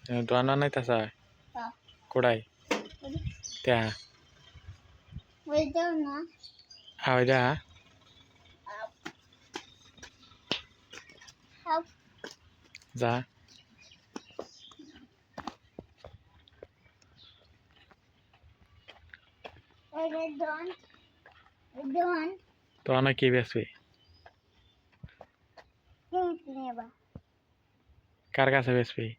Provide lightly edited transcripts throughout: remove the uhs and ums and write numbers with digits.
Tuan mana itu sah? Kodai. Tiada. Ada. Za. Tuan mana kibes wi? Karga sebes wi.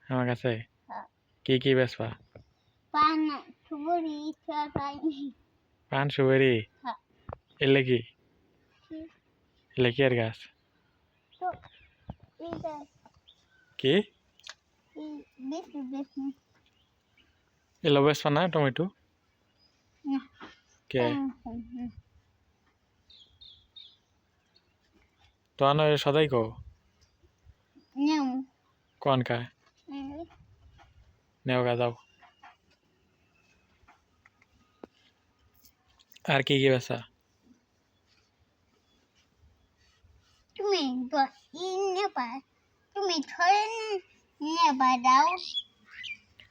Sama kasih. Ki bes pa? Pan suberi. Elegi. Elegi ergas. Ki? Elo bes pana tomato? Ke? Tuan mana sadai ko? Kau ka? Neo ka tau. Ar ki besa?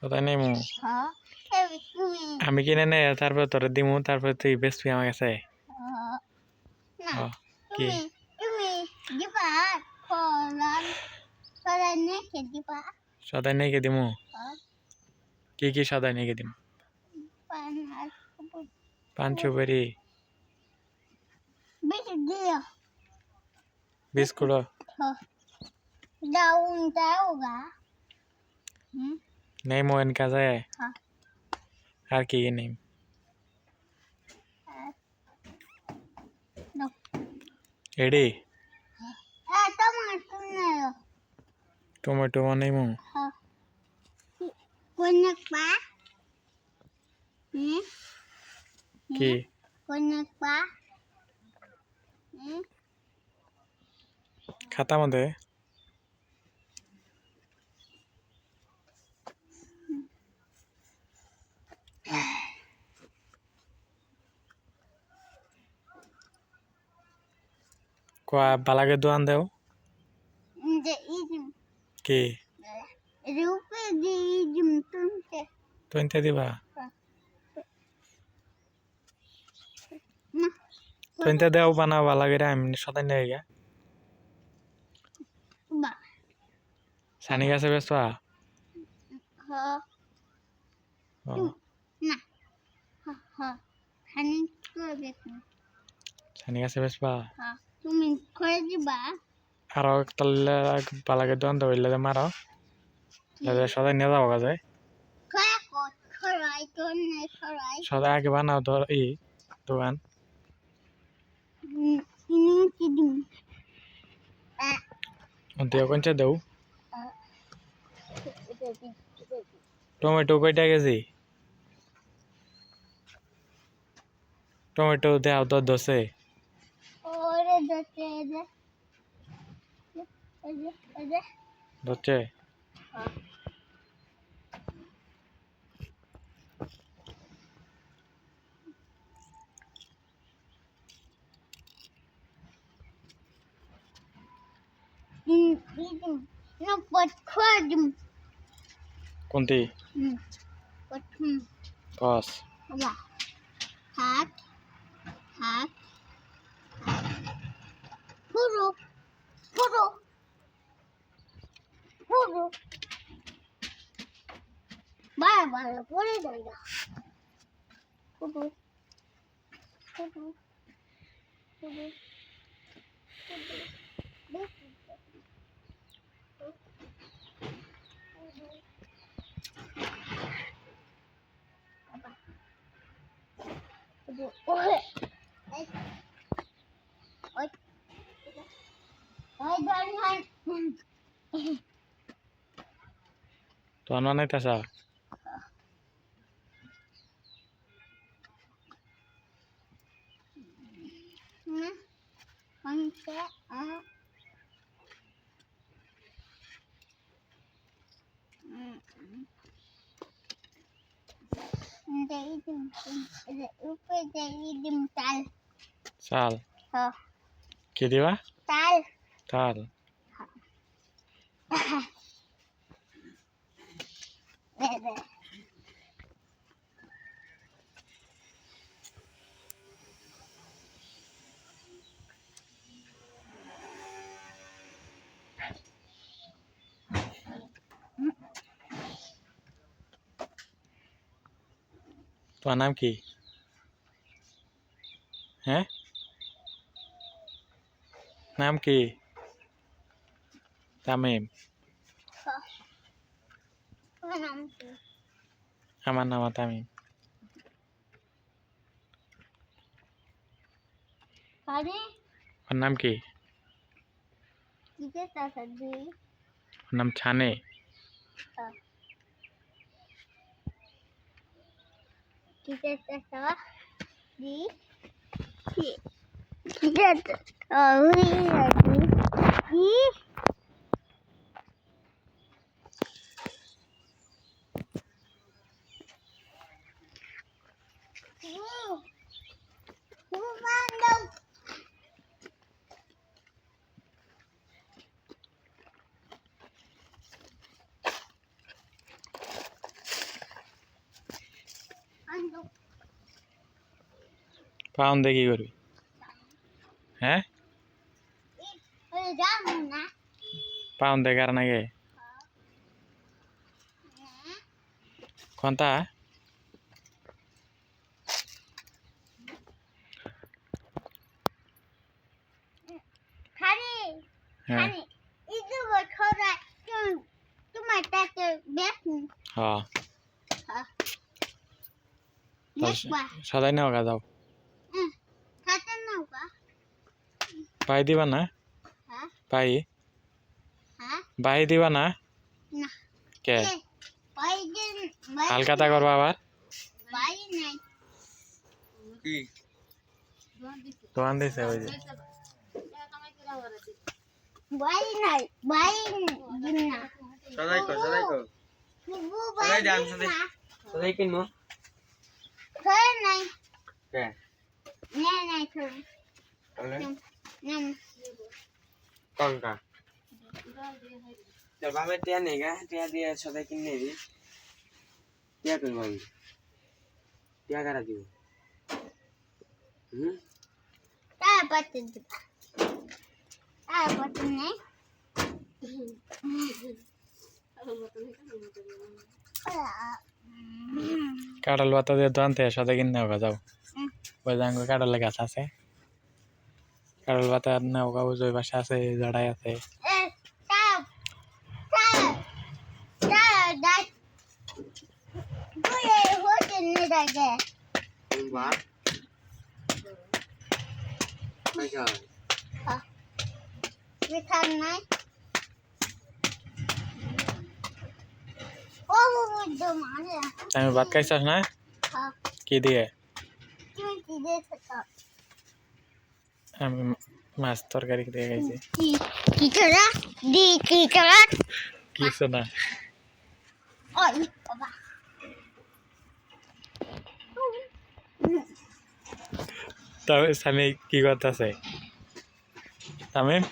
Kata ni mu. Ami kini ni tarpe torat di mu tarpe tu best pi ama kasih. Ki? Sadai ni ke di mu? Ki sadai ni ke di mu? Pan suberi. Biskuit. Name mo en casa hai. Har ki name. Edi. Tomato name mo. Ki? Khata mode. Kau balage doan deo? Ki? Tuinte di ba? Tuinte deo bana balage ram ni sadai ni ya? Sani ka sebes pa? Sani ka sebes pa? Aro talle balage doan deo ille maro. Lada sadai ni dawa kaje. Sadai ake bana dor doan. Untiya koncha deu? Tomato koita keji? Tomato deo dose. Doce. Kunti? Pas. Tuan mana itu sah? Sal. Kiri ba? Tal. তোমার নাম কি? হ্যাঁ, নাম কি? তামিম। আমার নাম তামিম। ওর নাম কি? ওর নাম ছানে। পাউন দিয়ে কি করবি? হ্যাঁ, পাউন দিয়ে কার নাগে কোনটা? হ্যাঁ, হ্যাঁ, সদাই নেওয়া গা যাও। পাই দিবা না? পাই বাই দিবা না? কে হালকাতা করবা আবার? দোকান দিছে ওই যে সদাই কিনবো কে কোনটা তোর বাবার টিয়া নেই গা টিয়া দিয়ে সদাই কিনে দিবি টিয়া তুই ভাবি টিয়া কারা দিব হুম কাঁঠাল পাতা দিয়ে দোকান থেকে সদাই কিনে নেওয়া যাও। ওই যে আঙ্গুর কাঁঠালের গাছ আছে, কাঁঠাল পাতা নেওয়া গা। ওই পাশে আছে, জড়াই আছে। বা আমি ভাত খাইছস না? কি দিয়ে? আমি মাছ তরকারি দিয়ে খাইছি। কিছু না। তবে স্বামী কি করতেছে? তামিম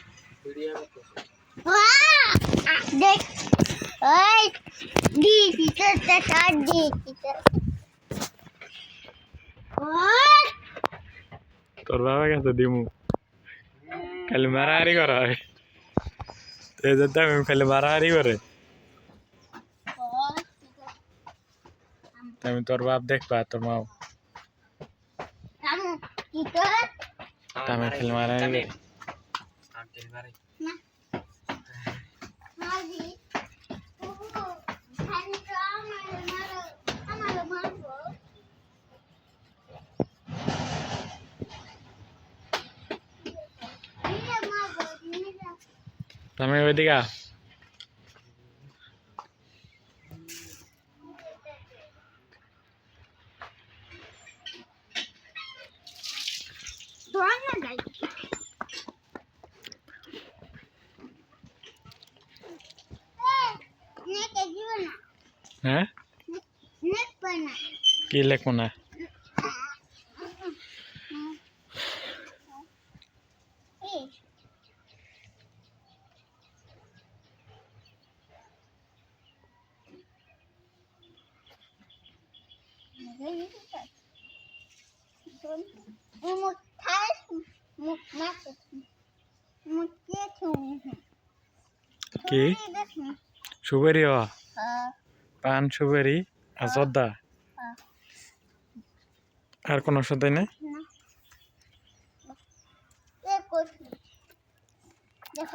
তোর বাবা কাছে দিমু খালি মারামারি করা হয়। এই যে তামিম খালি মারামারি করে। তামিম তোর বাপ দেখবা তোর মাও তামিম খালি মারামারি করে। তামিম ওইদিকে আ। হ্যাঁ, কি লেখবো না? কি সুবেরি হ পান সুবেরি আর জর্দা আর কোন ওষুধ নেই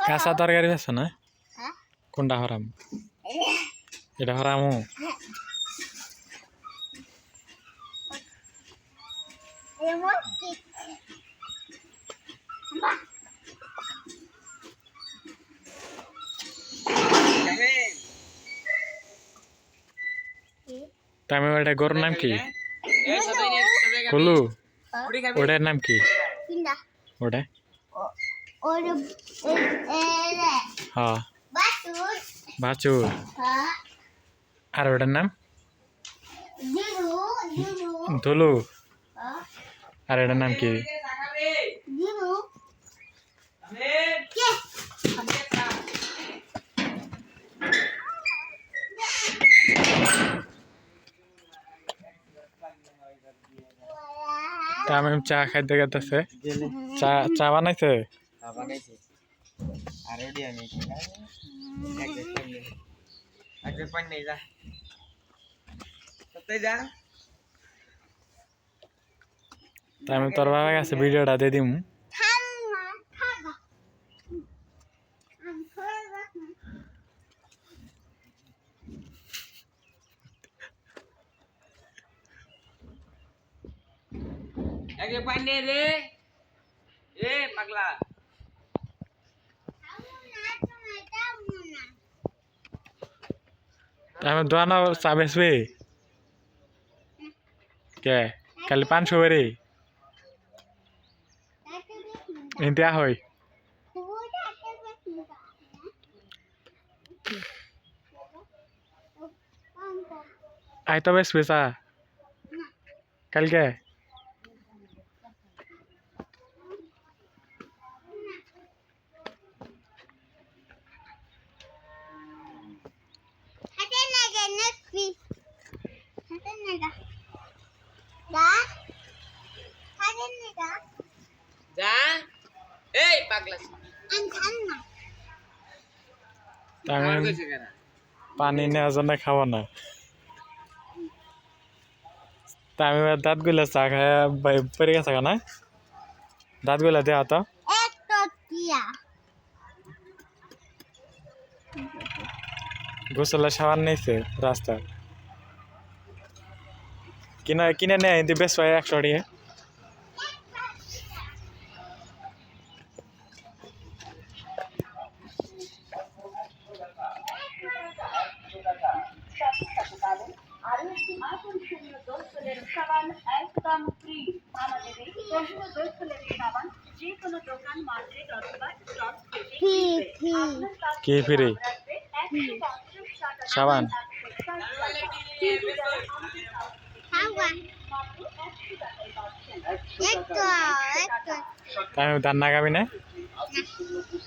কাঁচা তরকারি আছে না কোনটা হরাম এটা হরামু তামিম এটা গরুর নাম কি কুলু ওটার নাম কি ওটা হ্যাঁ বাছুর আর ওটার নাম ধুলু আর এটার নাম কি তামিম চা খাইতে গেতেছে চা চা বানাইছে তামিম তোর বাবা কাছে ভিডিওটা দিয়ে দিম পানি রে এ পাগলা তামিম দোয়ানো চা বেচবে কে কালি 500 করে ইন্ডিয়া হয় আই তো বেচবে চা কালকে যা এই পাগলা তামিম পানি নেওয়ার জন্য খাবো না তামিমের দাঁত গুলা চা খায় পড়ে গেছে না দাঁত গুলা দেওয়া তো গোসলের সাবান নিয়েছে রাস্তা কিনে কিনে নেয় কিন্তু বেশ 100 টাকা কি ফ্রি সাবান তামিম দান নাগাবি না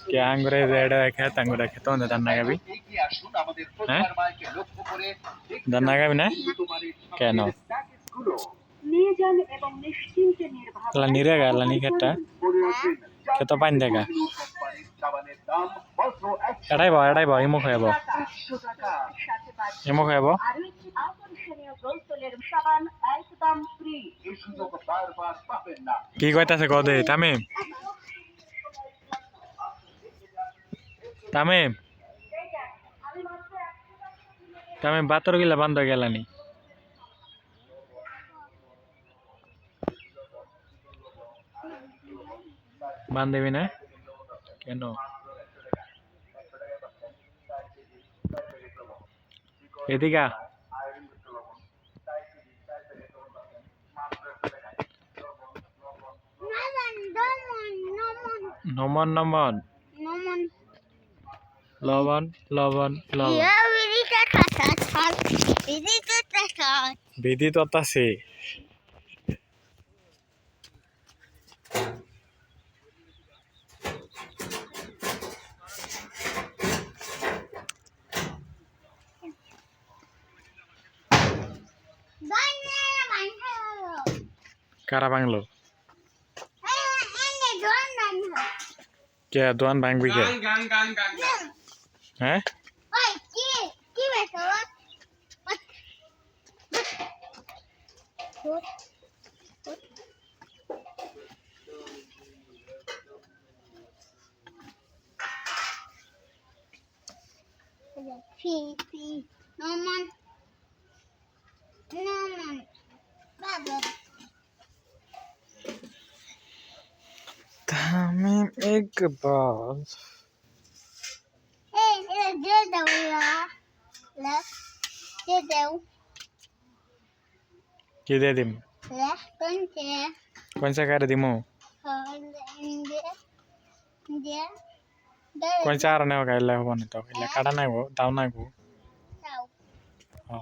কে আঙ্গুরে রেডা খেত আঙ্গুরে খেত দান নাগাবি হ্যাঁ দান নাগাবি না কেন নিরেগা লানি খেতটা খেত পাইন দেখা এটাই বা ইমো খাইব কি কইতাছে কদে তামিম তামিম তামিম বাতর গিলা বান্ধ গেলানি বান্ধবি না কেন এদিকা নমন নমন লবণ লবণ লবণ বিধি তত আছে কারা বাংলো কে দোয়ান ভাঙবি কে হ্যাঁ ওই কি বেটা Pee. No man. Baba. Tamim Iqbal Hey, get down left. Get down কি দিয়ে দিম left. Don't care. কোন চাকারে দিমু There. কোন চার নেও গাইলে হবো না তো এলে কাটা নাইবো দাও নাইবো Down. ও